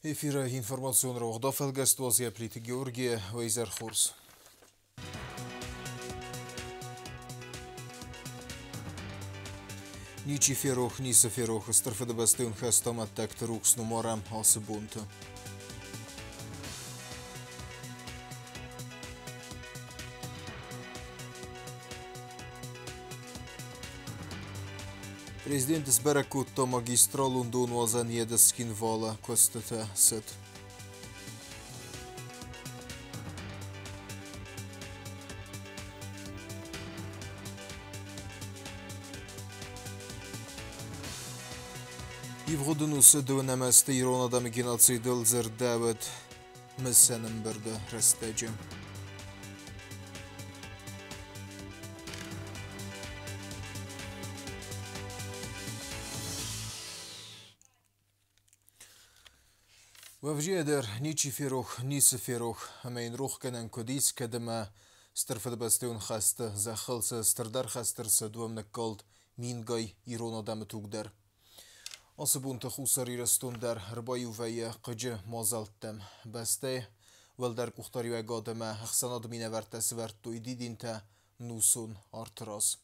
Эфира информационного угдафалгаст вазия плиты Георгия Вейзерхурс. Ничи ферох, ниса ферох, старфеда бастын хастам аттакты рукс нумарам асы бунты. Президент Сберакутто магистрал Лондон вазан едескин вала костата сет. Ивгодунус дөнәмәсте Иронада геноцидл зердәвет мәсәнен бердә рәстәҗем. Вавжедер ничи ферух, нисы ферух, амейн рух канан кодис кадама старфад бастеун хаста захалса стардар хастарса дуамна калд мингай Иронада мтугдар. Асыбунта хусари растундар рбаю вая қыжы мазалттам. Басте валдар кухтари вагадама ахсанад минавартасы варту идидинта нусун артыраз.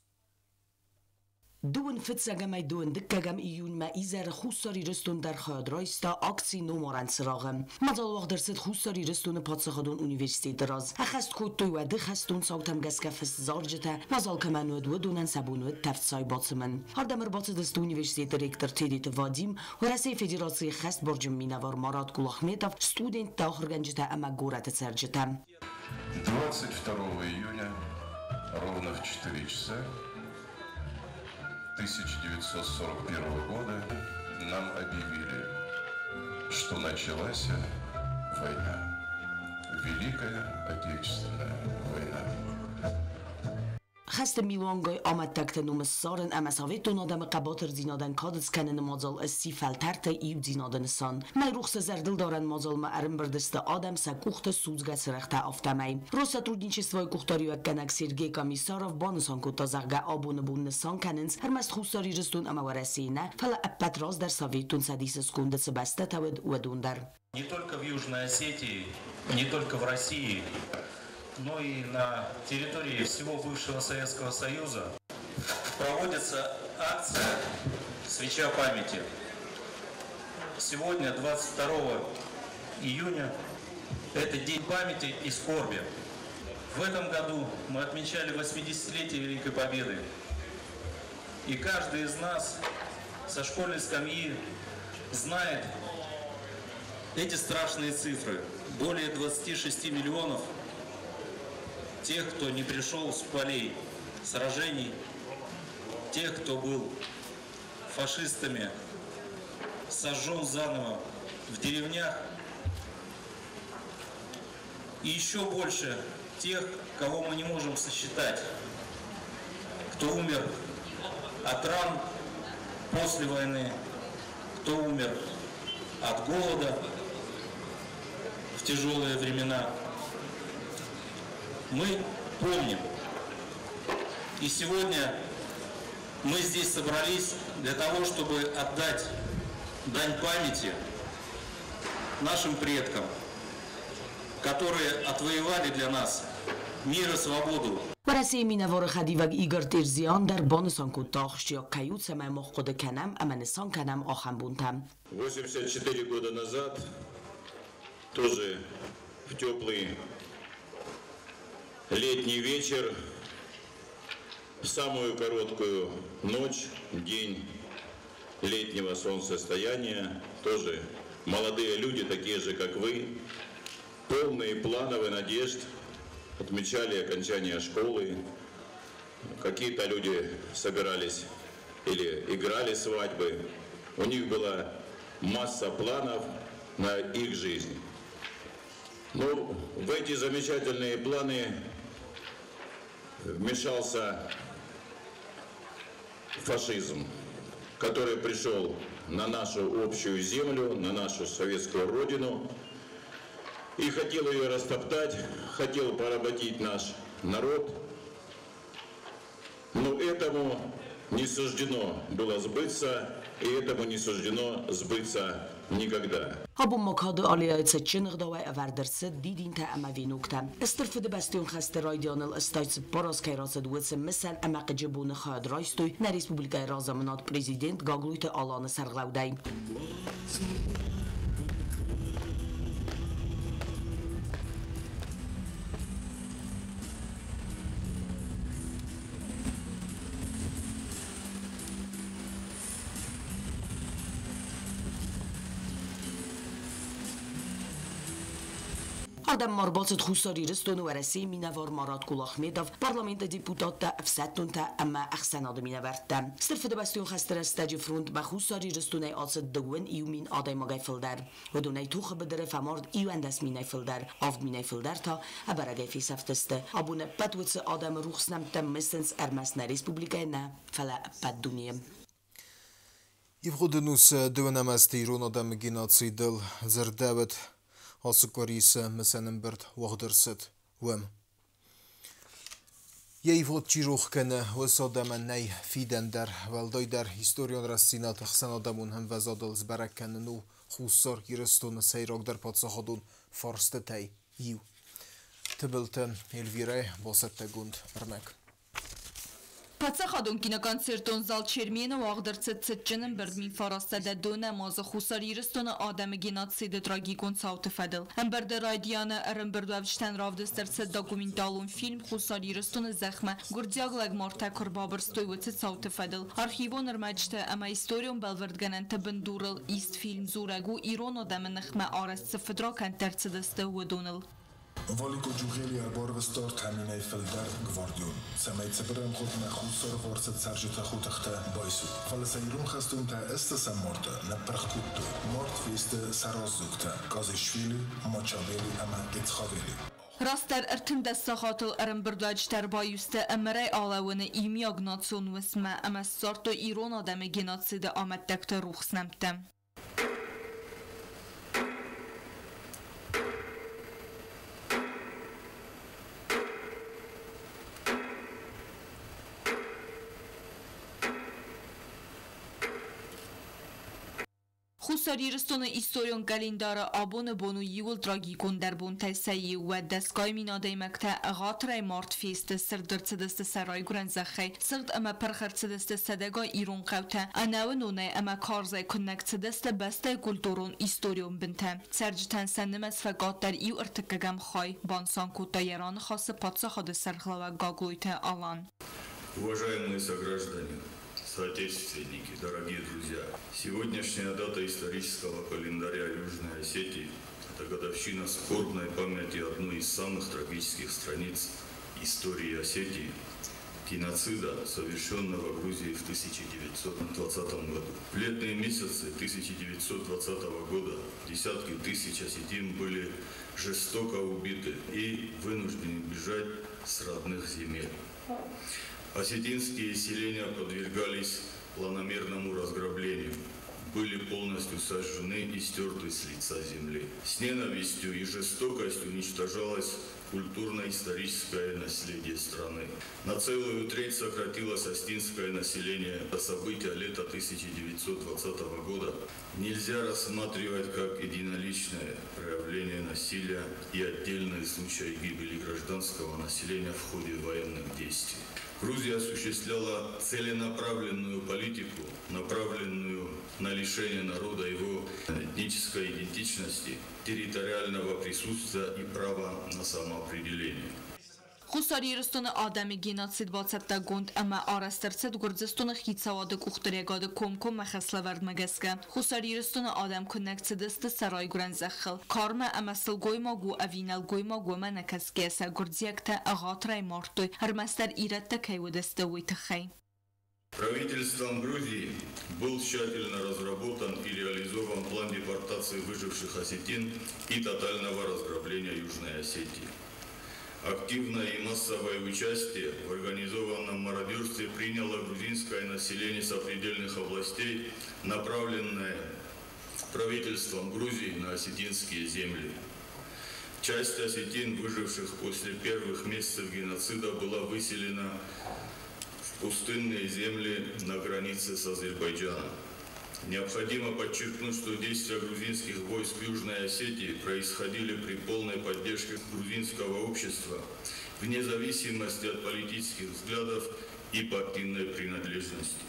Doen fitsagamay doen dikkagam iyun ma izar khusari restun dar khadraista aksi numaran sragam mazal wagderset khusari restun patsakhadun universitet raz akhast khuttu wa dikhastun sautam gaskafs zarjata mazal kaman ودونن sabunut taftsay batsman hardamir batsdist universitet rektor tedit vadim wa rasey federatsiya khast borjum minavar Marat Gulahmetov student tahirganjita ama gorata sarjita 22 июня ровно в 4 часа 1941 года нам объявили, что началась война, Великая Отечественная война. خست میوانگای آمد تکت نوم سارن اما ساویتون آدم قباتر زینادن کادس کنن مازال اسی فلترت ایو زینادن سان می روخس زردل دارن مازال ما ارم بردست آدم سکوخت سوزگا سرخت افتمی روسا ترودینچستوای کوختاری و کنک سرگی کامیساروف بانسان کو تازغا آبون بون سان کننس هرمست خوستاری رستون اما ورسینه فلا اپت راز در ساویتون سدیس سکونده سبسته تود ودون در Не только в Южной Осетии, не только в России, но и на территории всего бывшего Советского Союза проводится акция «Свеча памяти». Сегодня, 22 июня, это День памяти и скорби. В этом году мы отмечали 80-летие Великой Победы. И каждый из нас со школьной скамьи знает эти страшные цифры. Более 26 миллионов тех, кто не пришел с полей сражений, тех, кто был фашистами, сожжен заново в деревнях, и еще больше тех, кого мы не можем сосчитать, кто умер от ран после войны, кто умер от голода в тяжелые времена. Мы помним. И сегодня мы здесь собрались для того, чтобы отдать дань памяти нашим предкам, которые отвоевали для нас мир и свободу. ورسه مینوار خدیوگ ایگار ترزیان در بانسان کتاخش یا کیوت سمه مخود کنم امنسان کنم آخم بونتم 84 года назад, тоже в теплый летний вечер, в самую короткую ночь, день летнего солнцестояния, тоже молодые люди, такие же, как вы, полные планов и надежд, отмечали окончание школы. Какие-то люди собирались или играли свадьбы. У них была масса планов на их жизнь. Но в эти замечательные планы вмешался фашизм, который пришел на нашу общую землю, на нашу советскую родину и хотел ее растоптать, хотел поработить наш народ. Но этому не суждено было сбыться, и этому не суждено сбыться никогда. Абу Макاد آلیایت چنگ داوی اردرس دیدین تا اما وینوکتا استرف ده بستون خست رایدیانل استایت باراز که راز دوست مثل اما قجبون خواهد رایستوی نه ریسپوبلیکای رازمنات پریزیدنت گاگلویت آلان سرغلودای آدم مربوط خوساری رستون و رسی مینوار مراد کلاخمیداف پارلمانت دیپوتات تا افساتون تا اما اخسناد مینورد استرف ده بستون خستر استاج فرونت با خوساری رستونی آسد دوون ایومین آدم مگای فلدر و دونی توخ بدره فمارد ایو اندس مینای فلدر آف مینای فلدر تا ابرگای فی سفتسته آبونه بدوتس آدم روخ نمتم مستنس ارمس نریسپوبلیکای نه فلا بد دنیم يفقدنوس دونا مستيرون آدم جناتسي دل زردابت هاسكوريس مثلا برد وغدرست وم يفقد چيروخ كنه وسادم ني فيدن در والداي در هستوريون رسينات خسن آدمون هم وزادل زبرك كننو خوصار يرستون سيراك در پادساخدون فارست تاي يو تبلتن الفيره باسط تگوند ارمك Պատսախադուն կինական սերտոն զալ չերմիենը վաղդրցեց ծճնն բրդմին վարաստադը դոնը մազը խուսար իրստոնը ադամը գենացիդը տրագիկոն ծավտը վադել։ Հմբրդը ռայդիանը ըրմբրդավջտան ռավդստերցը դոկումենտալուն ֆիլմ խուսար իրստոնը զեղմը գուրդյագլագ մորթակր բաբրստոյվացը ծավտը վադել։ Արխիվոն ըրմաջտը ամա իստորիոն բալվրդգանան տբնդուրել իստ ֆիլմ զուրագու իրոն ադամը նխմը արասցը վդրական տերցդստը հուդոնել։ Valiko ջուղելի արբորվը ստորտ համինայ ֆլդար գվարդյուն Սամայցը բրեմ խոտ մեխուսոր ղորստ սարժութը խութղտը բայսու Ֆալսայրուն խստուն թե էստսը մորտը նպրխկուտտու Մորտ վիստը սարոզուկտը Կազիշվիլի մոչավելի ամա գեցխավելի Rastlar ırtımda sahatıl ırımbırdaçlar bayüste emre alavını imyag nasyon vısma ama sarto İran adamı genotsidi ameddekte ruhsnemtem. خساریرستون ایستوریون کلندر آبون بونو یول تراژیکون در بون تسایی و دستگاه میناده مکته غاطر مارت فیست سردرت دست سرای گرنزخی سرد اما پرخرت دست صدگاه ایران قوته انو نونه اما کارزای کنکت دست بسته کلتورون ایستوریون بنته سرجتن سنمس فقط در ایو ارتکگم خای بانسان کودایران خاص پادساخد سرخلا و گاگویت آلان. Уважаемые сограждане, соотечественники, дорогие друзья, сегодняшняя дата исторического календаря Южной Осетии – это годовщина скорбной памяти одной из самых трагических страниц истории Осетии – геноцида, совершенного в Грузии в 1920 году. В летние месяцы 1920 года десятки тысяч осетин были жестоко убиты и вынуждены бежать с родных земель. Осетинские селения подвергались планомерному разграблению, были полностью сожжены и стерты с лица земли. С ненавистью и жестокостью уничтожалось культурно-историческое наследие страны. На целую треть сократилось осетинское население. Это события лета 1920 года нельзя рассматривать как единоличное проявление насилия и отдельные случаи гибели гражданского населения в ходе военных действий. Грузия осуществляла целенаправленную политику, направленную на лишение народа его этнической идентичности, территориального присутствия и права на самоопределение. خساریرستون آدمی گیناتسید باعث گوند اما آرسترسد گرزستون خیتسواده کوختریگاده کم مخصله ورد مگسکه خساریرستون آدم کنکت دست سرای گرنزخل کارما اما سلگوی ما گو اوینل گوی ما گو من نکسکیسه گرزیکته اغاطرای مارتوی هر مستر ایرد تکیو دسته وی تخی. Правительством Грузии был тщательно разработан и реализован план депортации выживших осетин и тотального разграбления Южной Осетии. Активное и массовое участие в организованном мародерстве приняло грузинское население сопредельных областей, направленное правительством Грузии на осетинские земли. Часть осетин, выживших после первых месяцев геноцида, была выселена в пустынные земли на границе с Азербайджаном. Необходимо подчеркнуть, что действия грузинских войск в Южной Осетии происходили при полной поддержке грузинского общества, вне зависимости от политических взглядов и партийной принадлежности.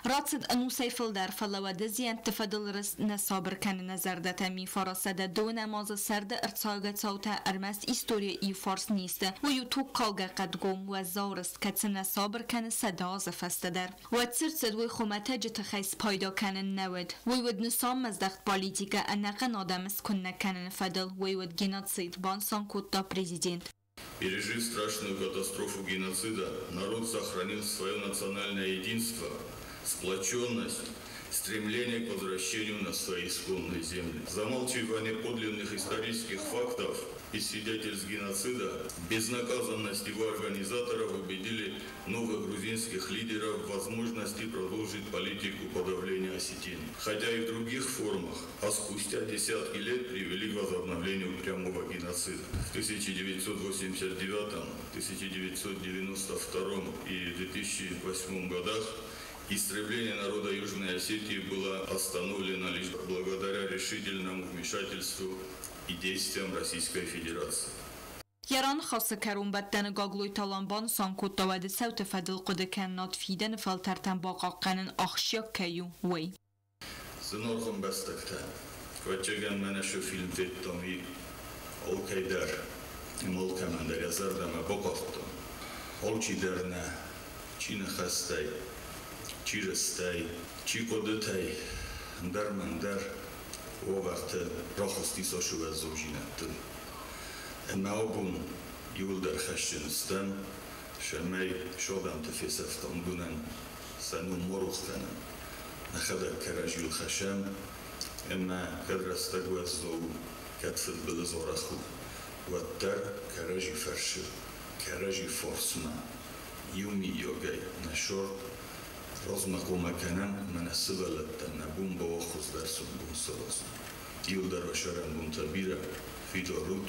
راتد أنو سيف الدار فلوده زين تفضل رس نصابر كان نظر تمی فراسده دو نماز سرد ارتاقت صوت ارمست استوری ای فارس نیسته و یوتو کالگه قد گم و زارست که نصابر کن صداز فسته در و ترسد و خمته جت خیس پایدا کنن نود و ود نسام مزدخت پالیتیکا انقن آدمس کنن کنن فدل و ود گینات سید بانسان کتا президент. Пережив страшную катастрофу геноцида, народ сохранил свое национальное единство, сплоченность, стремление к возвращению на свои исконные земли. Замалчивание подлинных исторических фактов и свидетельств геноцида, безнаказанность его организаторов убедили новых грузинских лидеров в возможности продолжить политику подавления осетин. Хотя и в других формах, а спустя десятки лет привели к возобновлению прямого геноцида. В 1989, 1992 и 2008 годах истребление народа Южной Осетии было остановлено лишь благодаря решительному вмешательству и действиям Российской Федерации. يران خاصة كرون بدن قاقلوي طالبان سانكوت دواد سوت فدل قد كانت فيدن فلترتن باقا قنن أخشيا كيو وي Зынорхым бастыкта. Көтчеген мене şu film fettom и ол кайдар. Мол командар язардама бокоқтым. Ол чидерне, чины хастай, чирыстай, чикодытай, дармандар, оғақты рахысти сошуға зожинаттым. Наобум юлдар хашчыныстан, шамай шодам тефесафтан гунан, сану морухтанан. نخدر كراجي الخشام إما كدر استقوى الزو كتفت بالزورخو والدر كراجي فرشر كراجي فورسما يومي يوغي نشور رزمكو مكانم من السبلة نبوم بوخز درسون بون سلوز يولدر وشارن بون تبيرا في دورود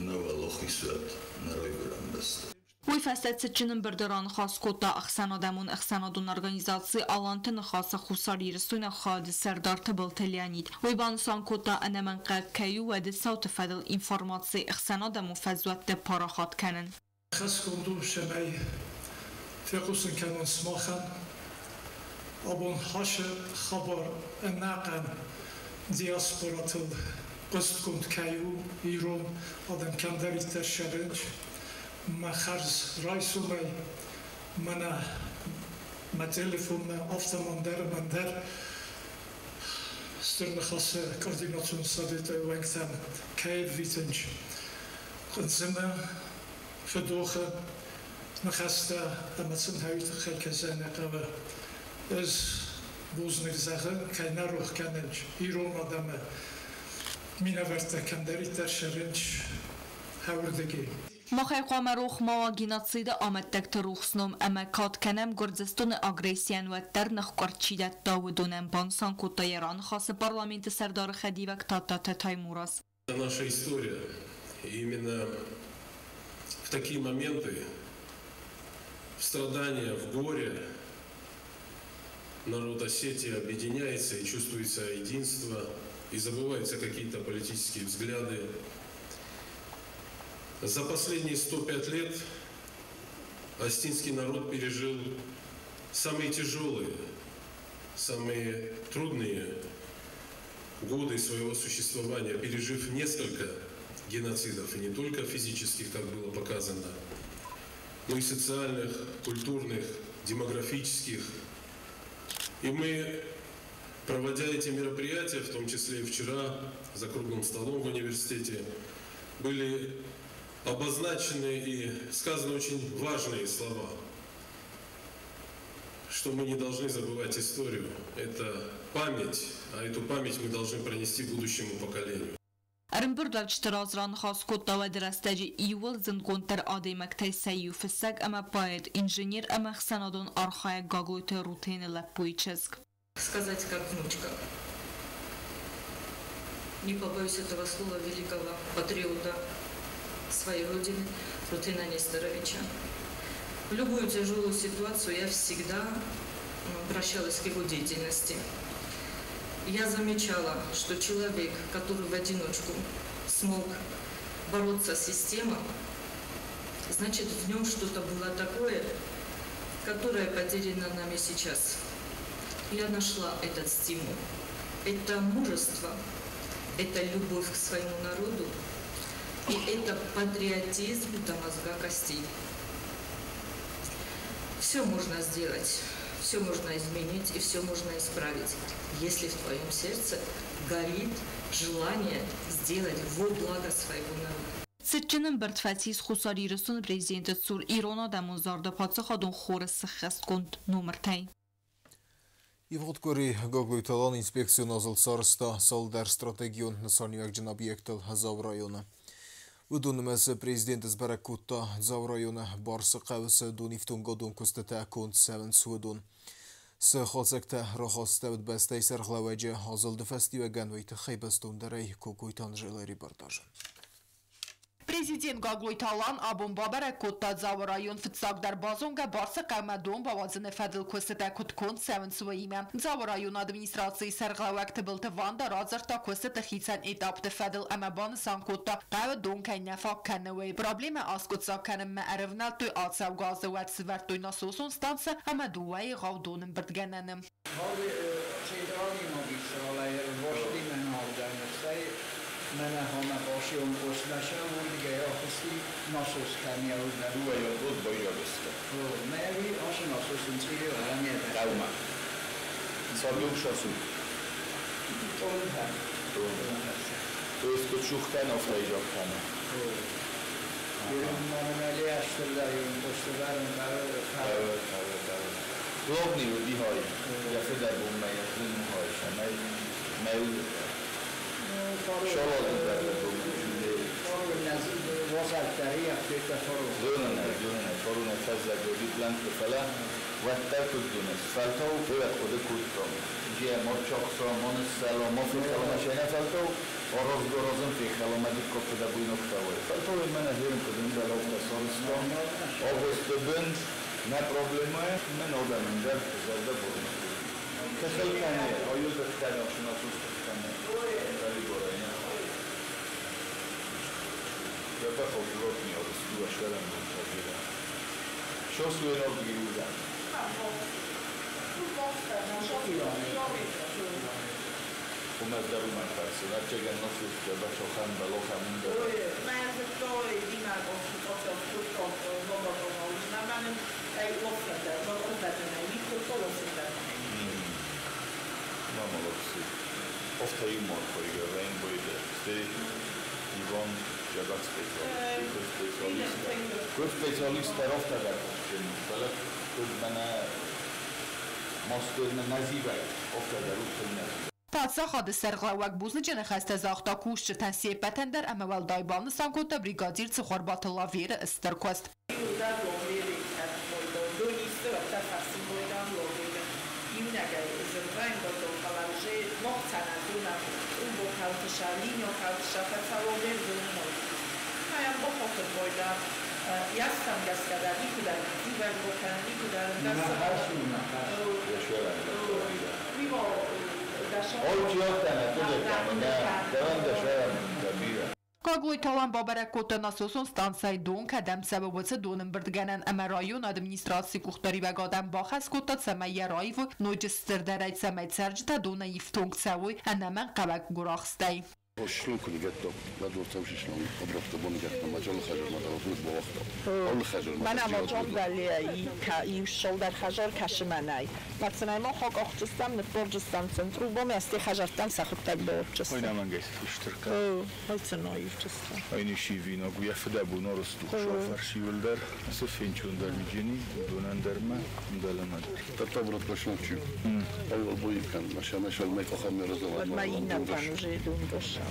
نوى لوخي سوات نروي برام بست وی فستت سچنن برداران خاص کوتا اخسانادمون اخسانادون ارگانیزاسی آلانتن خاص خوصاری رسون خاد سردار تبل تلیانید وی بانسان کوتا انمن قد کیو و ده صوت فدل انفرماتسی اخسانادمون فزوت ده پاراخات کنن خاص کندو شمعی فقوسن کنون سماخن ابون هاش خبر نقن دیاسپوراتل قصد کند کیو ایرون آدم کندریت در شرنج ما خرز رئیسو ما تلفون автомандер مندر سترن خاص координацион سادت وانگتن کیف ویتنج خنزمه فدوخه نخسته امتسن هایت خیل کزنه قوه از بوزنگ زخه که نروخ کننج ایرون آدمه مینه ورده کندری در شرنج هوردگی مخای قام روخ ما گیناتسید آمد دکت روخسنم اما کات کنم گرزستون آگریسیان و در نخکرد چیدت داودونم بانسان کتا ایران خاص پارلمنت سردار خدیوک تا تایموراس. Наша история. И именно в такие моменты, в страдания, в горе, народ Осетии объединяется и чувствуется единство, и забываются какие-то политические взгляды. За последние 105 лет осетинский народ пережил самые тяжелые, самые трудные годы своего существования, пережив несколько геноцидов, и не только физических, как было показано, но и социальных, культурных, демографических. И мы, проводя эти мероприятия, в том числе и вчера, за круглым столом в университете, были обозначены и сказаны очень важные слова, что мы не должны забывать историю. Это память, а эту память мы должны пронести будущему поколению. Рымбурдавч таразран хас кота و درستجی ایول زنگونتر آدی مکتای سیو فسگ اما باید انجینیر اما خسنادون آرخای گاگویت روتین لپوی چزگ. Сказать как внучка. Не побоюсь этого слова великого патриота своей родины Рутына Несторовича. В любую тяжелую ситуацию я всегда обращалась к его деятельности. я замечала, что человек, который в одиночку смог бороться с системой, значит, в нем что-то было такое, которое потеряно нами сейчас. Я нашла этот стимул. Это мужество, это любовь к своему народу, и это патриотизм до мозга костей. Все можно сделать, все можно изменить и все можно исправить, если в твоем сердце горит желание сделать во благо своего народа. Սճնն բրդվեցիս խուսարիրսուն պրեզիդենտը ծուր Իրոնա դամոզարդը պացախադուն խորը սխեստ կոնտ նոմրտային. Ivhodkori Gogluytalan inspeksiyon azıl sarısta saldar strategiyon nasaniyek cin obyektl Zav rayonu. Udunumez prezidentiz Barakutta Zav rayonu barsı qavısı duniftun godun kustata kont seven suudun. Sıxalsakta rahastavd bastay sarxlavacı azıldı festivagan veyte xaybastun daray kukuytan jelari bardajın. Президент Гаглойталан Абун Бабарак Котта Зав район фитсагдар базонга барса қамадон бавазын фадил костата куткон севен суиме. Зав район администрации сарглавакты былты ванда разарта костата хитсан этапты фадил амабан сан Котта қавадон кайнафа канавей. Проблема аскутса канам мааревнал той атсав газы ват свартой насосон станса амадуай гавдонын бірдгененім. من هم باشی اون قسمتشم و دیگه آخستی ناسوس کنی او دو یا بود باید بسته میری آش ناسوس انچه و همیه قومه سالیوم شاسو طول هم تو اسکت شوختن افته ایجاب کنه بیرون منمالی اشتر داریم پشت برم برای روغ نیودی های یفه در بومه یفه های شمه میل شلال در بومه دونه فرونه فزد و دیپلند بفله وقتر کدونه فلتاو باید خود کدتام جیه ما چاقسا مانس سلام فی خلامشه نفلتاو آراز گرازم فی خلامدی کفت در بوی نکتاوی فلتاو من هیرم کدون در آفت سارستان آگوست بند نه پروبلمه من آدمم در زرده بودم که خیلی کنه آیو دفتر آشنا سوست کنه ولی برای نه یا بخواب روت میاد سو اشترم بود شو سوی نار بگیرودم اومد در اومد پرسی نچگه نصف که بچه خم بلا خمون داره من از دای دیمر باشی باشم خود کام بابا بابا من ای گفتم در من اون بدنه میکرد تو رسیدن ما مالکسی افته این مارکایی و این بایده ستی ایوان جبت سپیسیالیست در افته در کشتیم بلد کد منه ماسترن نزیبه افته در اوتن نزیبه Պատսախադը սերղլավակ բուզնը ճնխաստ է զաղտա կուշ չտանսի է պատենդար ամավալ դայբանը սանկոտը բրիգադիր ծխոր բատլավերը ստրկոստ։ Jastam gaskada, nikuda, zivar boka, nikuda, mimo Կագույթալան բաբարակոտը նասոսոն ստանցայի դոն կադամ սաբաբոցը դոնն բրդգանան ամա ռայոն ադմինիստրացի կուղտարի վագադան բախաս կոտա ծամայա ռայվ նոջը ստրդարայ ծամայ ծարջտա դոնը իվտոնք ծավույ անաման qavak գուրախստայ شلون كنت قدام ما دور تمشي شلون قبرت بوني قدام ما جال خجل ما دارت بوقته اول خجل من اما جان ولی کی شل در خجل کشمنای مثلا ما خاک اختستم نفرجستان سنترو با مستی خجرتم سخت تگ برجستم وين من قيس اشتركا هاي نايف جستم اين شيفينا گویا فدا بونا رستو شوفر شيولدر سفين چون در میجنی دونن در ما دلما تطورت بشون چی اول بوی كان مش الماء خمر رزق ما اینا پنوجه دون باشه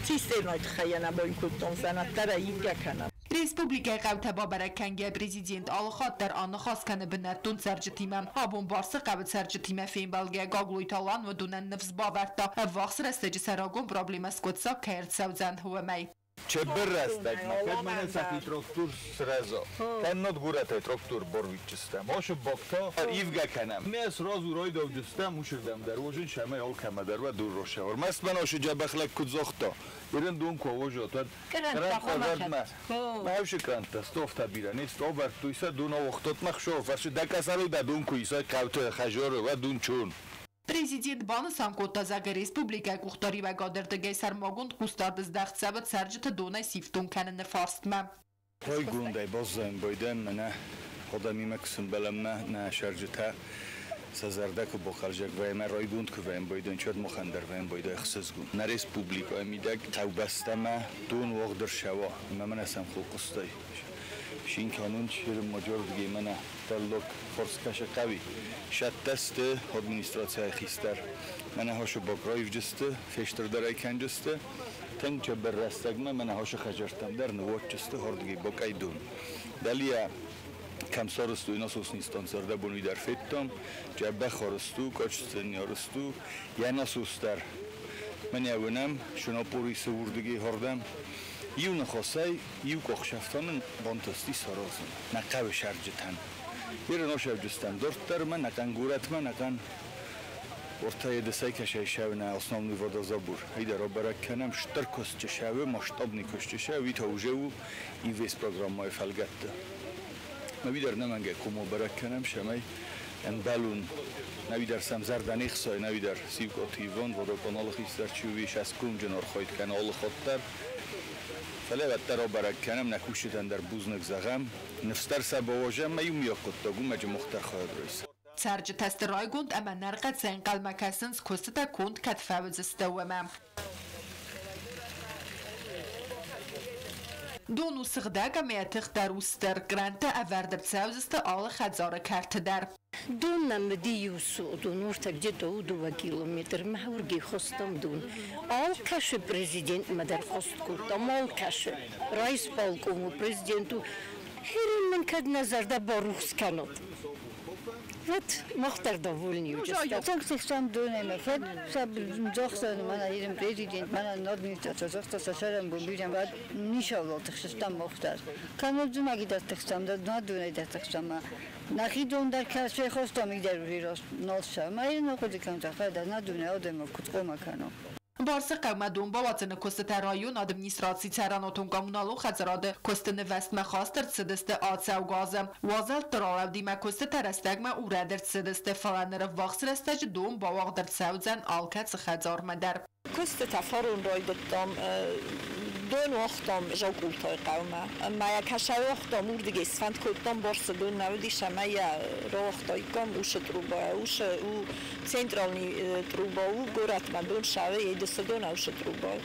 Sistemnoit xəyənə boyun kutton sənətlərə yigəkənə. Respublikaya qavtə babarakəngiyə prezident alxat dar anı xaskənə binəttun sərcitimə. Abun barsı qavt sərcitimə feynbalgiyə qaqluytalan və dunən nıfz bavartda. Vaxs rəstəci səraqon probleməs qotsa kəyrt səvzən hüvəməy. Чеберрастак, накад мене сахи трактор сразу. Таннот гурата трактор борвичстам. Ошу бокто ивга канам. Мен сразу рой довдустам, уширдам дар вожин шама ол камадар ва дур рошавар. Маст мен ошу жабахлак кузохто. Ирен дун ковожотад. Крантадма. Мавши кранта стофта бирани стобар туиса дун охтот махшо. Фарши дакасарой да дун куиса кавто хажор ва дун чун. Президент Բանը Սանկոտազագը Ռեսպուբլիկա կուխտարի վագադերտը գեսար մոգունդ կուստարդыз դաղցավը ծարջը դոնայ սիվտուն կանը նվարստմա։ Հոյ գունդայ բոզեն բոյդեն մնա հոդամի մկսում բելամնա նա շարջը Սազարդակը բոխալժակ վայմա ռոյ գունդ կվայմ բոյդեն չոդ մոխանդար վայմ բոյդայ խսыз գուն։ Նա Ռեսպուբլիկա միդակ թավբաստամա դուն ողդր շավա։ Մամնասամ խուկուստայ։ Շինքանուն չիրը մոջոր դգի մնա տալլոք ֆորսկաշը կավի շատտաստ administrasiya xistar mana hoşu bokroyv jiste feştirdaray kanjiste teng çeberrastagma mana hoşu xajartam dar nuvot jiste hordgi bokaydun dalia kamsorustu inososni stonsorda bunu dar fettom jabba khorustu kochsten yorustu yanasustar mana vunam şuna puri suvurdigi hordam Yuna xosay yu qoxshaftonun bontasti sorozun naqav sharjitan Yerine hoş evcüstem. Dörtlerime nakan guratma nakan ortaya desey keşey şevne osnovni vodozabur. Heyder obarak kenem ştar kostçe şevi maştabni kostçe şevi tavjevu inves programmay felgattı. Navider nemenge kumu barak kenem şemey embalun navider samzardan ixsay navider sivkotivon vodokonalı hisler çuvi şaskum cenor khoyt kanalı khottar فلوتر obarak kenem nakushiden der buznik zagam nefstar sabojam mayum yoqotogum maj muxtar khoydrois Ծարջը տեստերոյգունդ ամա նարգացեն կալմակասնց կոստտա կունդ կատվավզստավամա Դոնու սղդագա մեյաթիղ դարուստեր գրանտը ավարդրցավզստը ալը խadzարը կարտը դար دون مدي وسودون ورتك جدو ودو كيلومتر ما ورقي خصتم دون all كاش بريزيدنت مدر خصت كلتم all كاش رئيس بالكم وبريزيدنتو هيرين من كد نظر دا باروخس كانت Вот, мохтар довольный уже. Санкции сам донем, фед, саб зохсан, мана ирем президент, мана администрация зохта сашарам бумбирам, бад нишавло тахшам мохтар. Канодзу магидат тахшам, да надуне да тахшам. Нахи дон дар каше хостам идер вирос нолша. Майрин оходи кам таха да надуне одем кутқома кано. Բարսը կամադուն բավացնը կոստը ռայուն ադմինիստրացի ծարանոթուն կոմունալու խածարադը կոստը նվեստմը խաստր ծդստը ացավ գազը վազալ տրարավ դիմա կոստը tərəstəgmə ուրədір ծդստը ֆալաները վաղսրəstəc դում բավաղդր ծəvzən ալքəc խածար մədər Կոստը թաֆարուն ռոյդոտամ دون وقتم جوكول توي قوما ما يكشوا وقتم ورد جسفند كتم برس دون نودي شمايا روح تويكم وش تروبا وش و سنترالني تروبا وجورات ما دون شاوي يدسدون وش تروبا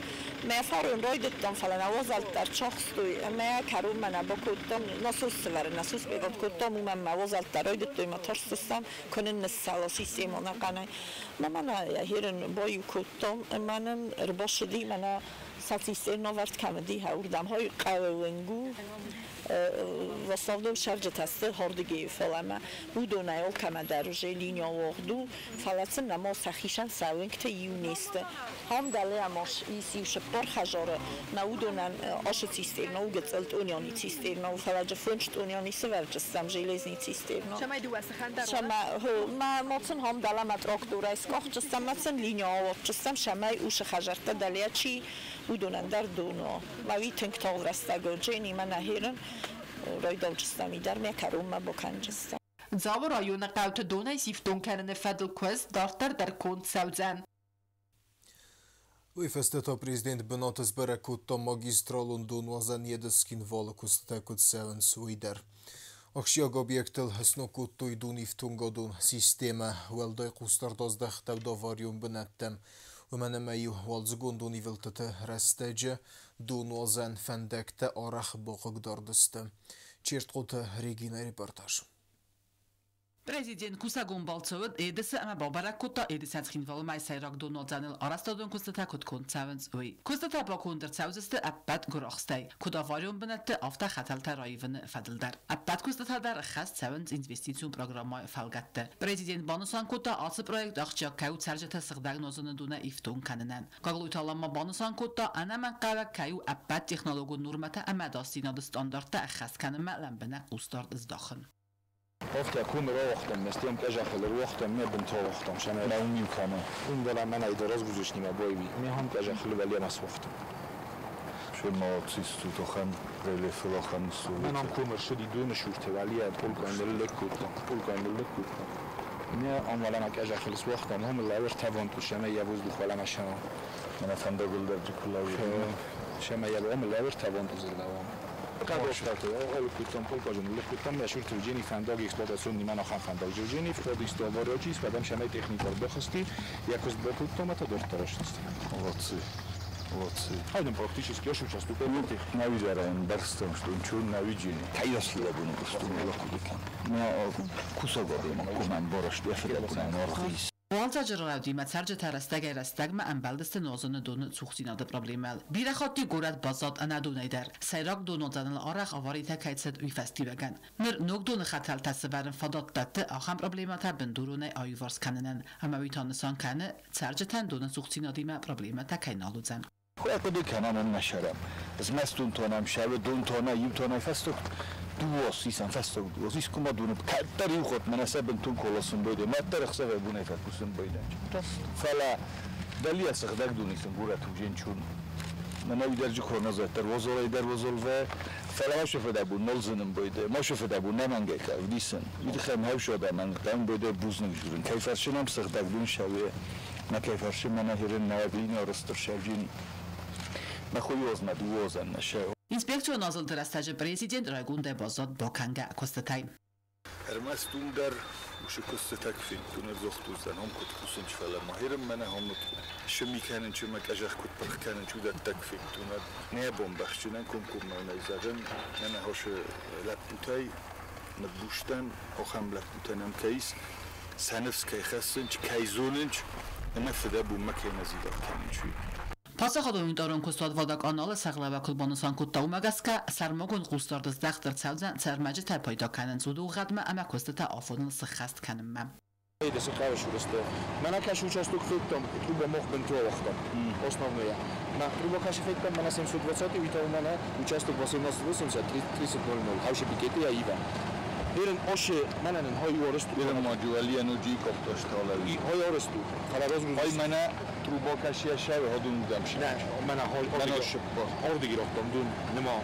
ما فارون رويدتم فلنا وزال تر شخص توي ما كروم منا بكتم نصوص سفر نصوص بيقول كتم وما وزال تر رويدتوي ما ترسستم كنن السال سيستم ونقنا ما منا هيرن بايو كتم منن رباش دي منا سیستم نوارد کمدی هاوردم های قوانگو واسطه شرجت هست هردگی فلما بودن ایال کمدرج لینیا وقدو فلاتن نما سخیشن سوین که یونیست هم دلیل ماش ایسیوش پر خجاره نودونن آش سیستم نو گذلت اونیانی سیستم نو فلاج فنشت اونیانی سوارجستم جیلزنی سیستم نو شما دو واسخندر شما ما ماتن هم دلم اتراکتور اسکاخ جستم مثلا لینیا وقت جستم شما اوش خجرت دلیل چی بودن در دونو ماوی تنگ تاورستگو جینی من نهیرن رویدالجستمی در میکرم ما بکنجستم. زاو رایون قوت دونای سیفتون کردن فدل کوست دارتر در کند سوزن. Уифестето президент Бенотес Берекутто магистралун дунвазан едескин волокустекут севен суидер. Охшиог объектил хаснокутто идун ифтунгодун система велдой кустардоздах тавдовариум бенеттем. ومنمایو والزگوندون ایولتت رستجه دونوزن فندکت آرخ باقق داردسته چیرت قوت ریگینه ریپورتاج Prezident Kusagum Balcovud edisi ama babarakutta edisen xinval mai sayrak Donald'anil arastadon kustata kutkun tsavens ui. Kustata bakundir tsavziste appat guraqstay. Kudavarium benatte afta xatalta rayvını fadildar. Appat kustata dar xas tsavens investisiyon programma falgatte. Prezident Banusan kutta alsı proyekt axçak kayu sarjata sığdag nozunu duna iftun kanınan. Qaglı utalanma Banusan kutta anaman qava kayu appat texnologu nurmata amadastina standarta xas kanıma lambena ustart izdaxın. Ofta kommer وقتم مثل که خیلی وقتم میبند تا وقتم شما نمی کنم اون دارم من ایدراز گذاشتیم بایی می هم که خیلی ولی هم از وقتم شما چیستو تو خم خیلی فلاخم سو من هم کمر شدی دون شورته ولی پول کنم لکوتم نه اولا ما که خیلی وقتم هم لاور توان تو شما یه روز دخواه مشام من فنده گل در کلاوی شما یه هم لاور توان تو زلوام Pol kažem, lekuttam ja šurte uđeni fandag eksploatacionni man axan fandag uđeni vtedy istavaroči spadam šamay tehnikar bexsti jakost bekuttomata doxtaraştisti. Молодцы. Haydi практически aš участвую. Навижараем барстам, что ничего не видели. Тайосли буну просто локудикан. Но кусогодим, куман бораш, я буну норхис. Walta Gerardi matsarja tarastag ma ambaldist nozunu donu tsuxtinada problemal. Birakhati gorad bazat anadunayder. Sayrak donodzanil araq avarita kaitsad uy festivagan. Mir nogdon khatal tasvarin fadattat axam problemata bindurune ayvars kananan. Ama vitanisan kana sarjatan donu tsuxtinadima problemata kaynaluzan. خودی کنم نشرم. از مستون تونم شب دون تونه یوم تونه فستق دواسیسم فستق دواسیس کم دونه کتری خود من اصلا بنتون کلاسم بیده متر خسته بونه فکوسم بیده. فلا دلی استخدام دونیسم گوره توجین چون من نمیدرج کنه زاتر وزولی در وزول و فلا ما شفته دبون نلزنم بیده ما شفته دبون نمانگه که دیسن یه خیلی هم شده من دام بیده بوز نمیشورن کیفرشیم استخدام دون شویه نه کیفرشیم من هرن نابینی آرستر شوجینی Inspektor nazıl dırastacı prezident Raygunde Bazat Bokanga Kostatay. Ermestun der uşu kostatak fin tuner zoxtuzdan ham kut kusunç fala mahirim mena hamut şemi kanen çumak ajaq kut parkanen çudat takfin tuner ne bombaşçınan kumkum nayzagan mena hoş laputay nabuştan o ham laputanam kays sanevskay khasınç kayzonunç nafda bu makina zidar kançu Passaxadon daron kostad vadak analı sağlava kulbanusan kutta umagaska sarmogun qustardız daqtır çavzan sarmacı tapayda kanan zudu qadma ama kostata afodun sıxast kanımmam. Ide se kao šurste. Mena kaš učastuju fiktom, truba moh bento vaqtam. Osnovno je. Na truba kaš fiktom mena 720 vita u mena učastuju 1880 3000. Havše piketi ja iva. Eren oše menen hay orestu. Eren majuali anuji koptoştalar. Hay orestu. Kalaraz hay mena truba kaş yaşar hodun damşi. Ne, mena hay ordi giroftam dun nima.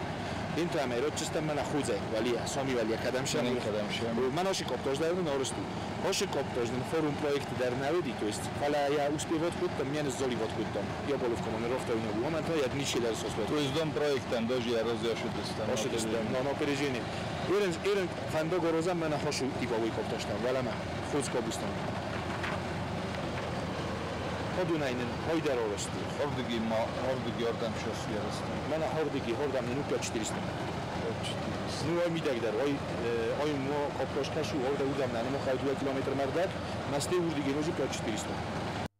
Inta amero çistem mena xuze vali sami vali kadamşan. Mena oše koptoştalar orestu. Oše koptoşdan forum projekti der navedi to jest. Fala ja uspjevot kutam mjene zoli vot kutam. Ja bolov komanirofta u njegu momenta ja niči der sosvet. To jest dom projektan doži ja rozjašu destan. Oše destan. No pereženi. Eren fanda gorozam mena hoşu tipovi koptoştan. Vala ma xuz kobustan. Odunaynen hoyder orostu. Hordigi ordam şos yarastan. Mena hordam minuta 400. Nu oy midagdar oy mo koptoşkaşu orada udam nanu xaydu kilometr mardar. Maste urdigi noju 400.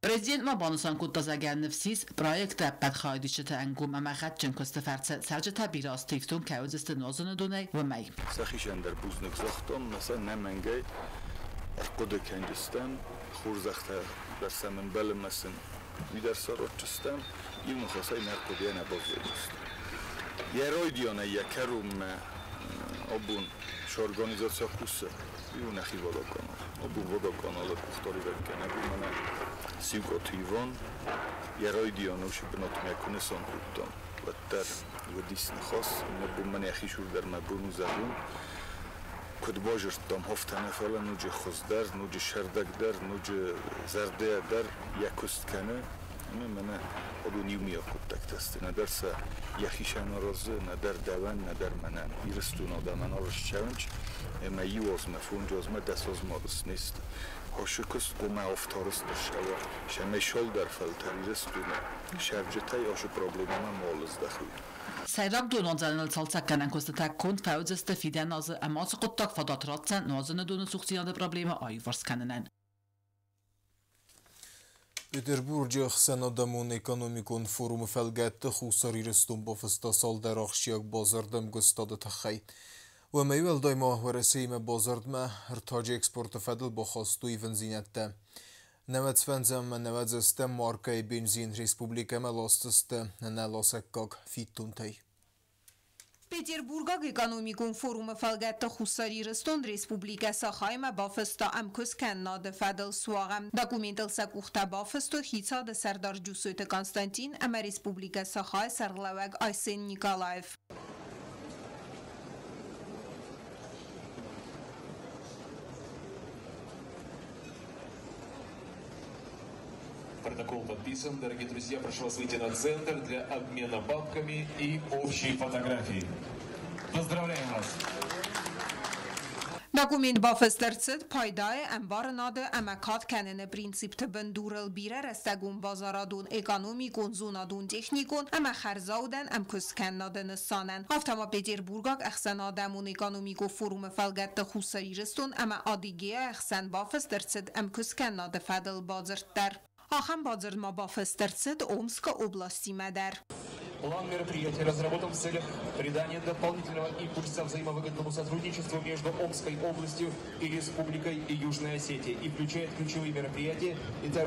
Prezident ma banusan kuttazagan nefsis projekta badxaydişte angum amaxat çın kostafartsa sarjata biraz tiftun kauziste nozunu donay ve may. Saxişander buznik zaxton mesela nemengay qoda kendistan xurzaxta bersamen belmesin vidar sarotçistan yılmı xasay narkodiyana bozulmuştu. Yeroydiyana yakarum obun şu organizasyon kussa yuna xivodokan obun vodokanal xtori verkene bu mana Sivkotivon yeroydiyana şu binatme kuneson kuttam vetter vedisni xas bu mani xishur der mabunu zabun kod bojirtam hoftana falan nuji xozdar nuji sherdagdar nuji zardedar yakustkane mana odun yumi kuttaktasти nadarsa yaxishan rozi nadar davan nadar manan irstun odaman orishchavich ema yozma funjozma dasozmodis nest Hoşukuz kuma oftarız dışava. Şeme şol der faltariz duna. Şercetay oşu problemama moluz daxu. سيراك دون نزل صلصة كان كوستة كون فاوز استفيد ناز أما سقطك فضات راتسا نازن دون سوقسيان البروبليم أيفرس كانن. Peterburg senadamon ekonomikon forum felgette خساری رستم با فستاسال در آخشیاک بازاردم گستاده تخی و میول دایما و رسیم بازارد ما ارتاج اکسپورت فدل با خواستوی بنزینت ده. نوت فنزم نوت زستم مارکای بنزین ریسپوبلیکا ملاستست نلاسکاک فیتون تی. Петербурга экономикун форума фалгатта хусари рестон республика Сахайма бафыста амкус каннады фадл суагам. Документал сакухта бафысту хица да сардар джусуйты Константин ама республика Сахай сарлаваг Айсен Николаев. Протокол подписан. Дорогие друзья, прошу вас выйти на центр для обмена папками и общей фотографии. Поздравляем вас! Документ бафыстырцыд пайдае амбарнады амакат кәнені принципті біндурыл бире растагун базарадун экономикун зонадун техникун ама харзаудан амкус кәннады нысанен. Автома Петербургак әхсен адамун экономику форумы фалгатты хусарирыстун ама адигея әхсен бафыстырцыд амкус кәннады фадыл базырттар. Ахам базырма бафыстырцыд Омска области Мадар. План мероприятия разработан в целях придания дополнительного импульса взаимовыгодному сотрудничеству между Омской областью и Республикой Южная Осетия и включает ключевые мероприятия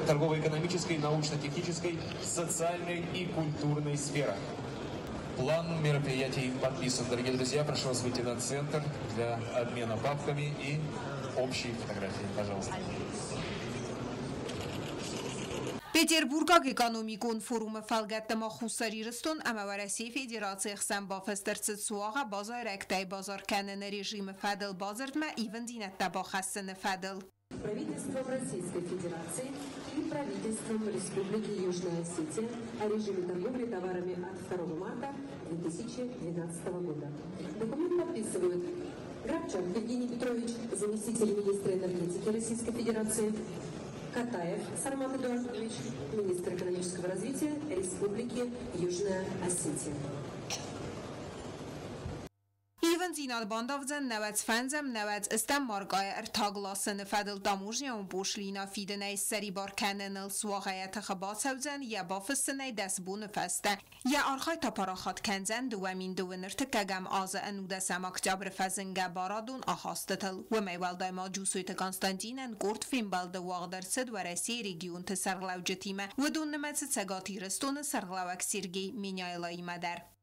торгово-экономической, научно-технической, социальной и культурной сферах. План мероприятий подписан. Дорогие друзья, прошу вас выйти на центр для обмена папками и общей фотографии. Пожалуйста. Петербургак экономикун форумы фалгаттама хусарирыстун ама ва Россия Федерация хсан бафыстырцыд суага базар ректай базар кәнені режимы фадыл базардма ивен динетта бахассыны фадыл. Правительством Российской Федерации и правительством Республики Южная Осетия о режиме торговли товарами от 2 марта 2012 года. Документ подписывают Грабчак Евгений Петрович, заместитель министра энергетики Российской Федерации, Катаев Сармат Эдуардович, министр экономического развития Республики Южная Осетия. Even zínat bandavzen nevec fenzem nevec estem margaya ertaglasını fedil tamujian boşlina fidene seri bar kenenil suagaya tıxabat sevzen ya bafısını desbunu feste ya arxay taparaxat kenzen duamin duvinir tıkkagam azı enuda samak jabr fezinge baradun ahastıtıl ve meyval dayma cusuyt Konstantinen kort film baldı vağdarsid ve resi region tısarlav cetime ve dun nemetsi segati ristonu sarlavak Sergey Minyaylayı madar.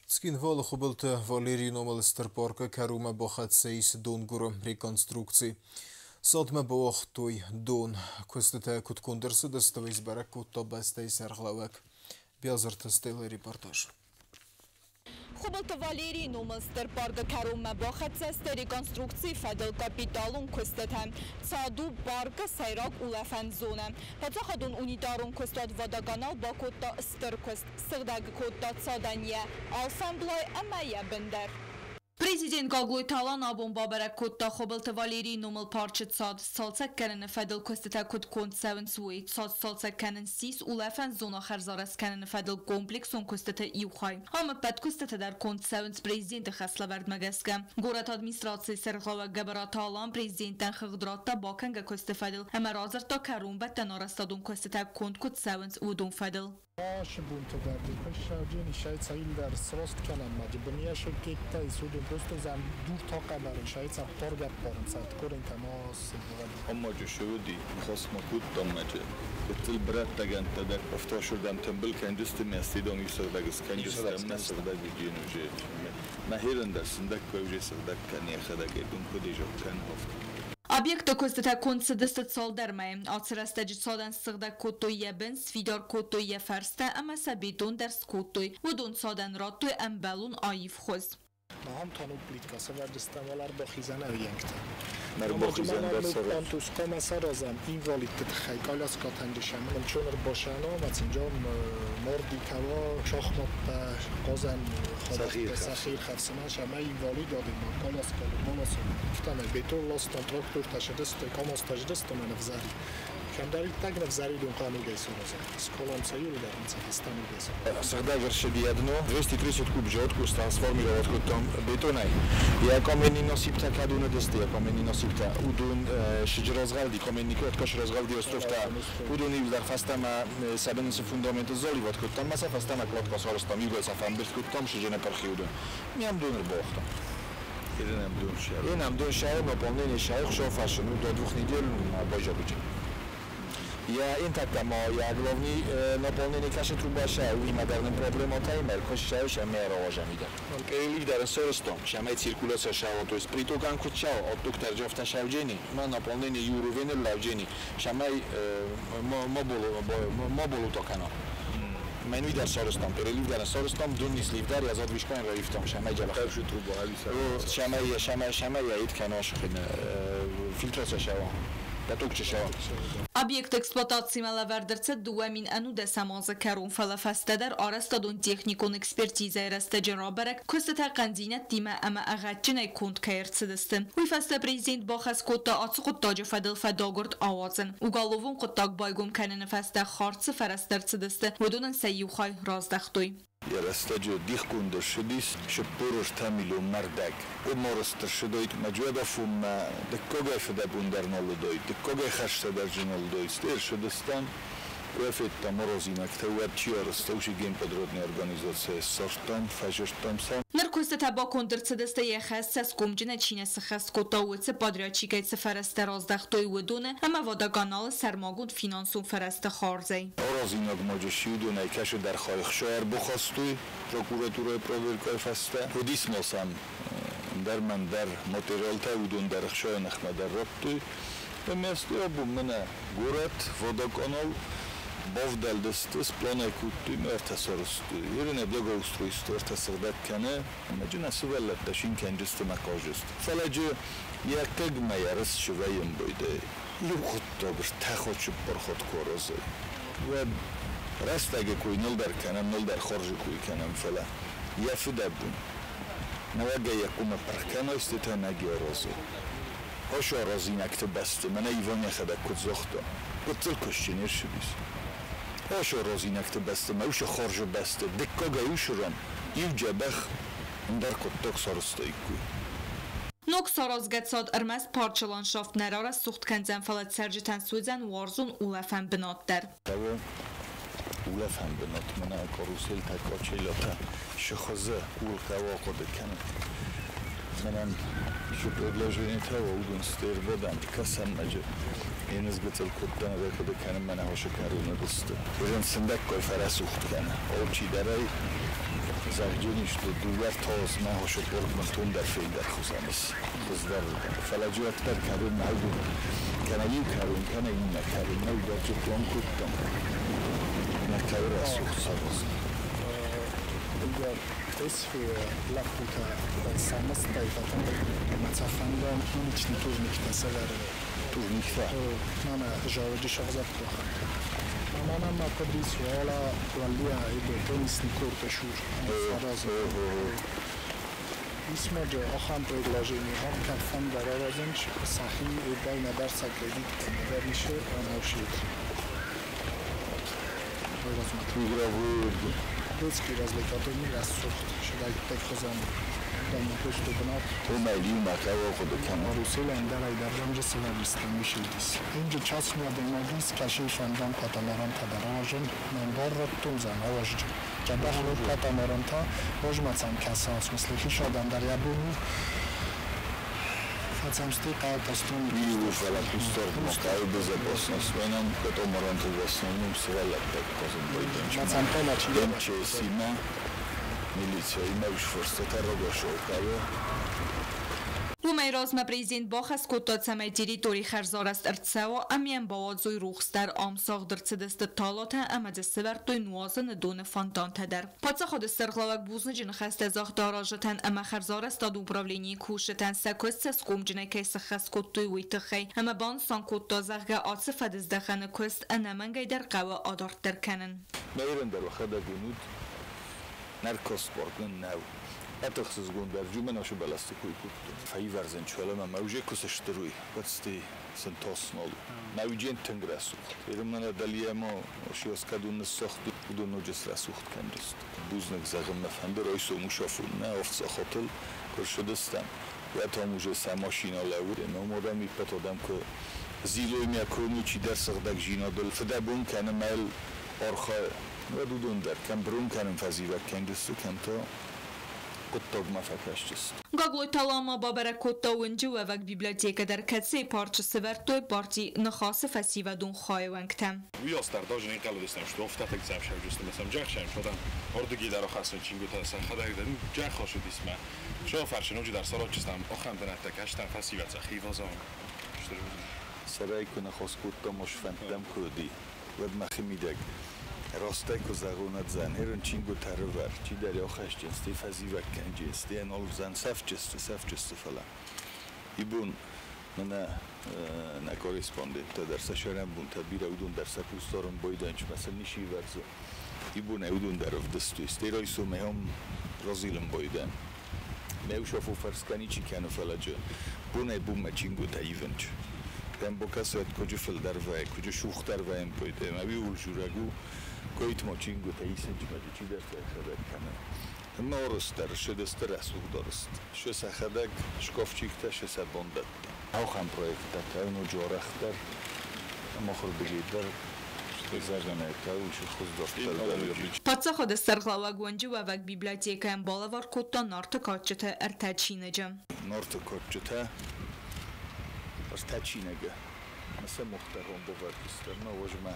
Скин вал хубалта Валерий Номал Старпарка карума бахат сейс дон гурам реконструкции. Садма бах той дон костата куткондерсы дастава избарак кутта бастай сарглавак. Бязарта стела репортаж. Хубалта Валерий Номал Старпарка карума бахат сейс реконструкции федел капиталун костата. Саду барка сайрак улафан зона. Пацахадун унитарун костат вадаганал ба кутта стыркост. Сырдаг кутта цадания. Алсамблай амая бендер. Президент Гаглой Талан абон бабарак кутта хубалта Валерий Номал парчет сад салцак канен федел костата кут конт севен суи. Сад салцак канен сис улафан зона харзарас канен федел комплексон костата иухай. Ама пад костата дар конт севен президент хасла верд магеска. Горат администрации серглава габара Талан президентан хигдрата баканга коста федел. Ама разар та карун бата нарастадун костата конт кут севен удун федел. شبون تو در دیپش شاجین شاید سایل در سراست کنم مجبوریه شد که تا سودو دوست زن دور تا قبر شاید سب تارگت بارن سایت کورن تماس اما جو شودی خواست مکود دام مجه بتل برات تگن تدر افتا شدم تنبل کنجست میستیدان یوسر دگس کنجستم نسر دگی جینو جه مهیرن در سندک کوجه سردک کنی خدگه دون کدی جو کن هفت Объекта костата концедестат солдармай. Ацерастаджи содан сырда коттой ябен, свидор коттой яфарста, ама сабитон дерс коттой. Удон содан роттой амбалун аив хоз. هم تانو پلیتکاسه و دستمالر با خیزنه و ینکتر Нарбохизендар сараш. Плантус комасаразам инвалидит хай каляскатангишам чонер бошано мацинҷом морди кава шохмат қозан сахир хавсама шама инвалид додим каляскат боласо гуфтам бетор лостон трактор ташдист комас ташдист ман взари Кандari так на взари дом кану гайсо роза. Сколам саюри дар Казахстан гайсо. Сагдагер шедиадно 230 куб жодку трансформировать кутом бетонай. Я камени носибта кадуна десте, камени носибта удун шижразгалди, камени коткаш разгалди островта. Удун ивдар фастама сабенс фундамент золи вот кутом, маса фастама клотка соростам игла сафамберт кутом шижена пархиуда. Мям дунер бохта. Инам дун шаhr наполнение шаhr шофашну до 2 недель божа будет. Я интактама, я главный наполнение каши трубаша, у меня дарным проблематай, меркошчаю, шамера ожамида. Перелив дар соростом, шамай циркуляция шава, то есть притокан кучау, от доктор Джофта шавджени, на наполнение юровены лавджени, шамай моболу токано. Мен видар соростом, перелив дар соростом, дунис ливдар, я зад вишкан рафтом, шамай жаба. Каши труба, алиса. Шамай я ит канаш, фильтрация шава. Obyekt eksploatacji Malaverderce duemin anu desamazı karun falafastedar arastadun teknikon ekspertize ereste cenraberek kustata qandinet dime ama ağatçine kont kayırtsidistin. Uyfasta prezident baxas kotta atsı qottacı fadil fadagurt avazın. Ugalovun qottak baygum kanini fasta xartsı farastertsidisti. Vudunun seyyuxay razdaxtuy. Ярастаджо дихкундо шудис, шепурош тамило мардак. Уморостр шудоит маджуада фумма, деккогай федабундар нолудоит, деккогай хаштадар джинолудоит. Стер шудистан, уэфетта морозинак, теуабчиарста, уши геймподродная организация сортом, фажерстомсан. Наркоста таба кондырцидисте ехас с комджина чинесы хас котауыцы подрядчикайцы фарасты раздахтой удуны, ама вода каналы сармагуд финансун фарасты харзай. Орозинак маджаши удунай кашу дар хайх шояр бухастуй, прокуратурой проверкой фаста. Худисмосам дарман дар материалта удун дар хшоя нахмадар раптуй. Вместо обу мена город, водоканал, Бовдал дестес планай кутты мерта соросту. Ирene благоустройство ерта сагдат кане, маджуна сувеллат дашин кенджесте макажест. Фаладжи якег маярс шваем бойде. Юхутто бір тахочу бархот корозе. Ва растаге куй нилдар канам, нилдар хоржи куй канам фала. Яфидабун. Навага якума паркано истета наги орозе. Хошо розинакте басте, мана ивоня хада кудзохто. Кутцел кушчинер шубис. Hoşo rozinakte beste, mevşe xorje beste, dikkoga uşuram, ivce beh, ndar kottok sarıstoyku. Nok sarazgatsad ermez parçalanşaft nerara suxtkenzen falat serjiten suzen warzun ulefen binatder. Tavo ulefen binat mena karusel takaçelata şıxıza ul kava qodekan. Menem şu предложение tavo udun sterbedan kasam mece. Yeniz gıtıl kuttan ve kadıkanın bana hoşu karını bıstı. Bugün sındak koy ferası uxtkana. Olçi daray zahcun işte duvar tozma hoşu korkman tundar feydar xuzanis. Kızlar falacı aktar karın aldu. Kana yu karın, kana inna karın. Ne udarcı plan kuttan. Ne karıra suxsarız. Tesfi lakuta samas tayfatan matsafandam hiç nituznikta sever. Turnikta. Mama Jorge Shazap. Mama ma podis wala walia ide tenis nikurte shur. Farazo. Ismoje axam предложение ham kafan darazanch sahi bayna darsa kredit vermiše anavshit. Детский развлекательный рассуд, шедай так хозан. Умайли макаво ходокам. Русел андарай даржамжа саваристан мишидис. Инжа час модемагис каши фандам катамаран тадаражен менбар раттунзан аважж. Жабах катамаран та ожмацам каса в смысле хишадан дар ябуну. Фацамсты каатастун. Бию фала кустор мускай безопасность. Венам катамаран та в основном свалят так козен бойден. Мацам палачи. Демче сима. Milicja i małż forstata rogoszą kało. Bumeirazma prezident baxas kottatsama teritorii xarzarest ertsewa amien bavadzoy ruxster amsaq drtsedest talata amadsevertoy nuazan done фонтантедер. Подсаход стерглавак бузнежин хасте захдоражтан ама харзарст ад управление куштан сакост скумжне кайс хаскоттуй уйтхай ама бан санкотта зарга атсфадздахана кост анамангайдер qawa adartder kanen. Meirender waxada gunud narkosportn nav. Атахсыз гундер жуманашо баластикуй кутту. Файварзен чолама мавже кусаштрui. Пацти сентоснол. Навиджен тенграсу. Ирмана далиямо ошиоскадун сохту дунуджес расухт кандист. Бузнак загымна фандер ойсо мушафун на офса хотел куршудастан. Я там уже сам машина лауре, но модам и потодам ко зилой мя кронучи дерсагдак жинадол фдабун канамал орха. Вадудундер кам брун канам фазивак кандисту камто Gagloj talama babere kotta uncu evak biblioteka der katse parçası vertoy parti nxası fasiva dun xaywanktam. Uyostar даже не калдистам, что офтатек замшав justme sam jaxsham, что там ордуги дар охасын чингута сан хадагдам jaxoшу дисма. Что фаршин уҷи дар сорочистам охам бенатта каштам фасиваца хивазам. Сарай куна хоскутта мошфантам куди. Вад махимидаг. Ростай кузагунат зан эрн чингу таровар чи дали охашчен сти фазивак канжен сти анол зан сафчест фала ибун на корреспондент дар сашарам бун табира удун дар сапусторон бойданч масал ниши варзо ибун удун дар вдсту стерой сумеом розилм бойдан меушафу фарскани чи кану фалаҷо бун бум чингу та ивенч там бокасот коҷу дар вай коҷу шухтар вайм бойдем аби улжурагу Коит мочингу таисенч маҷи чи дар сахадак кана. Норостар шедестер асух дорост. Ше сахадак шкафчикта ше сабондат. Ахам проекта тавну ҷорахтар мохор бигидар зажанайта уш хуздофтар. Подсаход стерглава гонҷу ва вак библиотекаям балавар котта норта коччата артачинеҷа. Норта коччата артачинега. Маса мухтаром боваркистар навожма.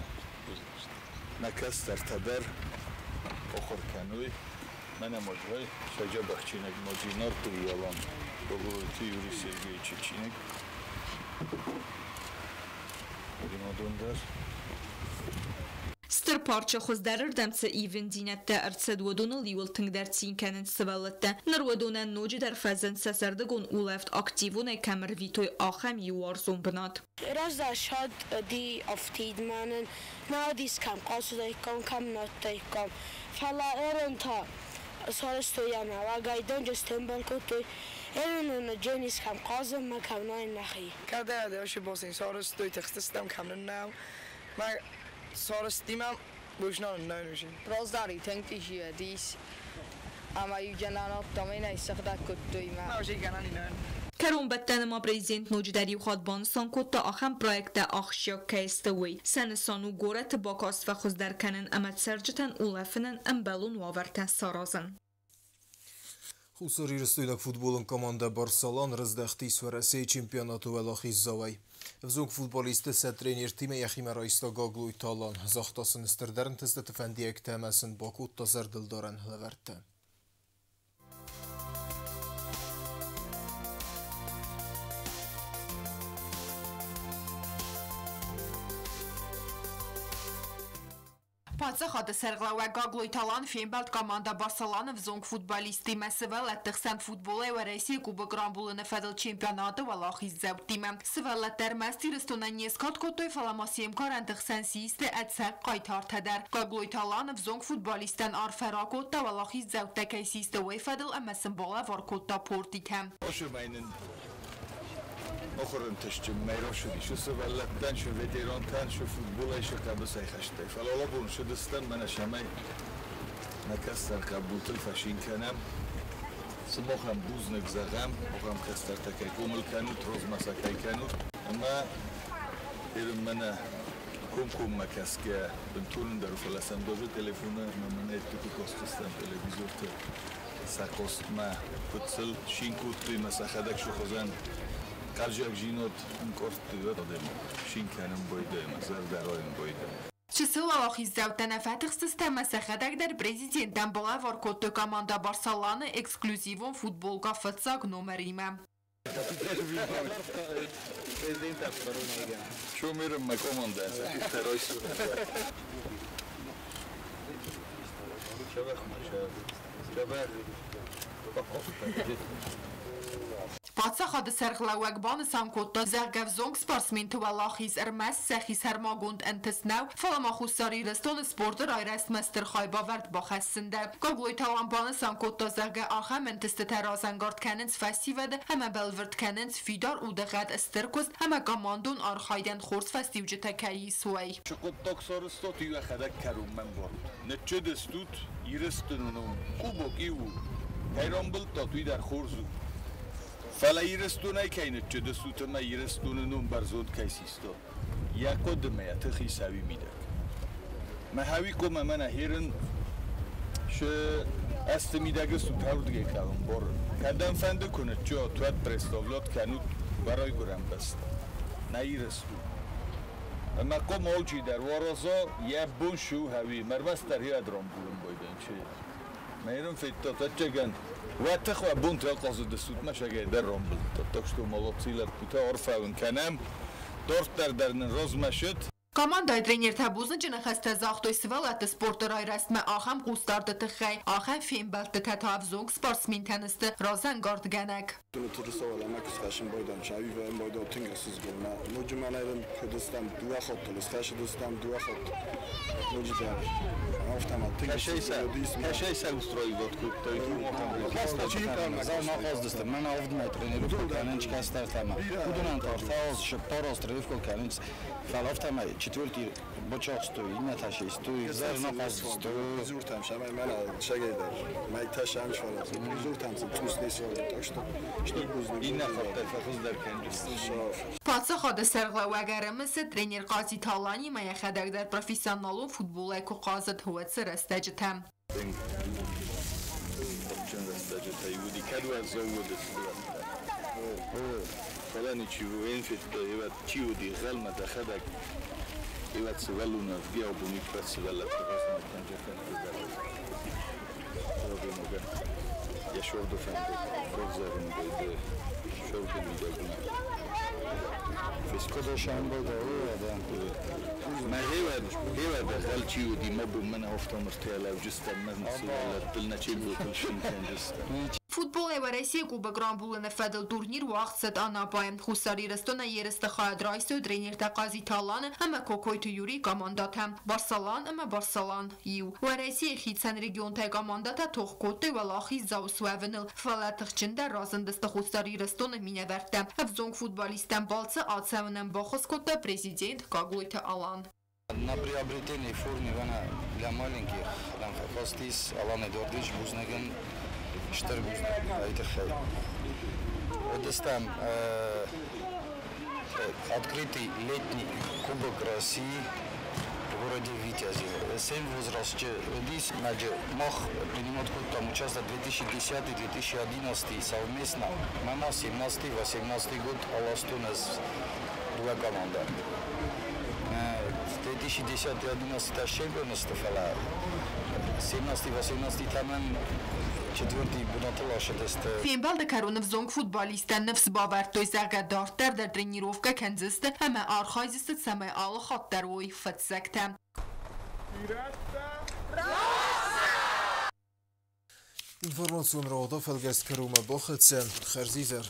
Наказ тартадар охор кануй мана моҷвай шаҷа бахчинак моҷинар туялам богурти Юрий Сергеевич Чинек римадондар Стер парча хоздарыр дамца ивен динетте арцедводуна ливол тыңдарцин канен сывалатта. Нарводуна ноджи дар фазен сасардагун улафт активуна камер витой ахам юарзун бнат. Разда шад ди офтидманен надис кам қасудайкам кам наттайкам. Фала эрента сарстояна вагайдан жестембан котой эрена дженис кам қазым макам най нахи. Када даши босин сарстой текстстам камнен нау. Sarıstımam boşuna nönüşün. Rozdari tenkişiye dis. Ama yücenan attamı neyse kadar kötüyüm. Navşi ganan inan. Karun battanıma prezident nocdari xadbanistan kotta axam proyekta axşya kaystawi. Sanısanu gorat bakast ve xuzdarkanin amat sercitan ulafinin embelun vaverten sarazın. Хусари растойнак футболын команда Барселон раздахти сварасе чемпионату велахи завай. Взунг футболисты са тренер тиме яхима райста Гаглуй Талан. Захтасын истердерн тесте тефендиек темасын Бакут тазар дылдаран леверте. Պատսախատ սերգլավա գագլոյ տալան ֆիեմբալտ կոմանդա Բարսելոնը վզոնք ֆուտբոլիստի մեսվել ատխսան ֆուտբոլը վարեսի կուբը գրանբուլը նեֆեդել չեմպիոնատը վալախի զավտիմը սվելը տերմաստի ռստոնան եսկատ կոտոյ ֆալամասիեմ կար ատխսան սիստը ատսակ կայթար թադար գագլոյ տալանը վզոնք ֆուտբոլիստան արֆերակոտը վալախի զավտակայ սիստը վեյֆեդել ամասն բոլա վարկոտա պորտիկը آخرین تشتیم میرم شدی شو سوالتن شو ویتران تن شو فوتبال ایش قبل سایخشته فلالا بون شدستن من شمای نکستر قبول تلفشین کنم سماخم بوز نگذارم آخرم کستر تکی کومل کنو تروز مساکی کنو اما ایرم من کم مکس که بنتون در فلسطین دوجه تلفونه من ایتوی کاستستم تلویزیون ت ساکست ما کتسل شینکوت توی مساخدک شو خزن Каржак жинот кортует одем шинканам бойдем зардароим бойдем Числа лохизавтана фатих система сахадак дар президентам бола варкотто команда Барселоны эксклюзивон футболга фатсак номериме شو میرم مکومند است ترایس Պատսախադը սերղլավակ բանը սամքոտտա զեղգավ զոնք սպարսմին թվալախիս ըրմես սեխիս հերմագունդ ընտսնավ ֆալամախուսարի ռստոնը սպորդր այրաստ մստր խայբավարդ բախասսնդը կոգլույթավան բանը սամքոտտա զեղգա ախամ ընտստը թերազանգարդ կենենց ֆեստիվեդը համա բելվրդ կենենց ֆիդար ու դղատ ստրկուստ համա կամանդուն արխայդեն խորս ֆեստիվջը թեկայի սուայ Շկոտոք սորստոտ իվա խդակ կարում մեն բոր նչը դստուտ իրստունում կուբոկի ու հայրոմբլ տոտույ դար խորզու Fala irestuna kaynet çedesutma irestunun barzod kaysisto. Yakod me yatıhi savi midak. Ma havi koma mana herin şu astemidagı sutavd geklavım bor. Kadam fende kunet jo tuat prestovlot kanut baroy guram bast. Na irestu. Ama kom olci der worozo ya bun şu havi mervastar ya drom bulun boydan şey. Meyrun fetto taçgan واتخوا بونت قصد السود مش جاي درهم بالتقشتو ملوطيلر بتا عرفاون كنام دورتر درن روز مشت Կամանդայ տրեներ թաբուզն ջնախստը զաղտոյսվալ ատը սպորտր այրաստմը ախամ կուստարտը տխայ, ախամ ֆիմբալտը թաթավզոնք սպարսմին թանստը ռոզան գարդ գանակ։ Turistova makis fashion boydan şavi ve boyda otingasız gülme. Nocumanayın Kurdistan duaxot tılısqaşı dostan duaxot. Nocida. Avtomat Kaşeyse ustroy vodku. To jest mağazdısın. Ben avdım treneru kolkanın çıkastartama. Kudunan tartaz şparos treneru kolkanın falaftamay. Четвертый бочок стоит, не тащи, стоит, зарно пас стоит. Зуртам, шамай мана шагайдар. Май ташам швалас. Зуртам, туз несол, так что бузны. И на хатта фахуздар кандис. Պատսախադը սերղլավագարամսը տրեներ Qazı Talani մայա խադագդար պրոֆեսիոնալու ֆուտբոլ այկու Qazı հուացը ռստաջթամ։ فلا نشوف وين في الطيبات تشيو دي غلمة خدك يبقى تسولونا في جاوب ونيك بس ولا تقصنا كان جفن في البلد ربي مجان يا شو ده فند فوزر من ده شو ده ميداغنا فيس كده شان بده ما هي دخل تشيو دي مبو من هفته مرتاله وجستا من سوالة بلنا تشيبو كل شيء كان جست Ֆուտբոլ Էվարեսիա Կուբը Գրանբուլը նվադել տուրնիր ու աղցդ անապայեմ խուսարի ռստոնը երստը խայադրայսո դրեներ տակազի թալանը համը կոկոյթը յուրի կամանդաթամ Բարսալան ամը Բարսալան իու Էվարեսիա խիցան ռեգիոն թայ կամանդաթա թող կոտե վալախի զաուսուավնլ ֆալատղջնդա ռազնդստը խուսարի ռստոնը մինավերտը հվզոնք ֆուտբոլիստան բալցը ացավնեմ բոխոս կոտը պրեզիդենտ Կագույթը Ալան На приобретение формы для маленьких, там хвостис, Алан Эдуардович Бузнеген, Штырбуз, это хай. Вот здесь там открытый летний Кубок России в городе Витязево. 7 возраст здесь мог принимать там участвовать 2010-2011 совместно. Мама 17-18 год Аластунас два команда. 2010-2011 чемпионство фала 17-18 таман четвертый бунатылаша тест. Финбалда Карунов зонг футболиста нефс бавартой загадартер در тренировка кензисте همه архайزисте سمه آل خاطر وی فتسکته. Информацион рода фелгест карума бохетсен Херзизер.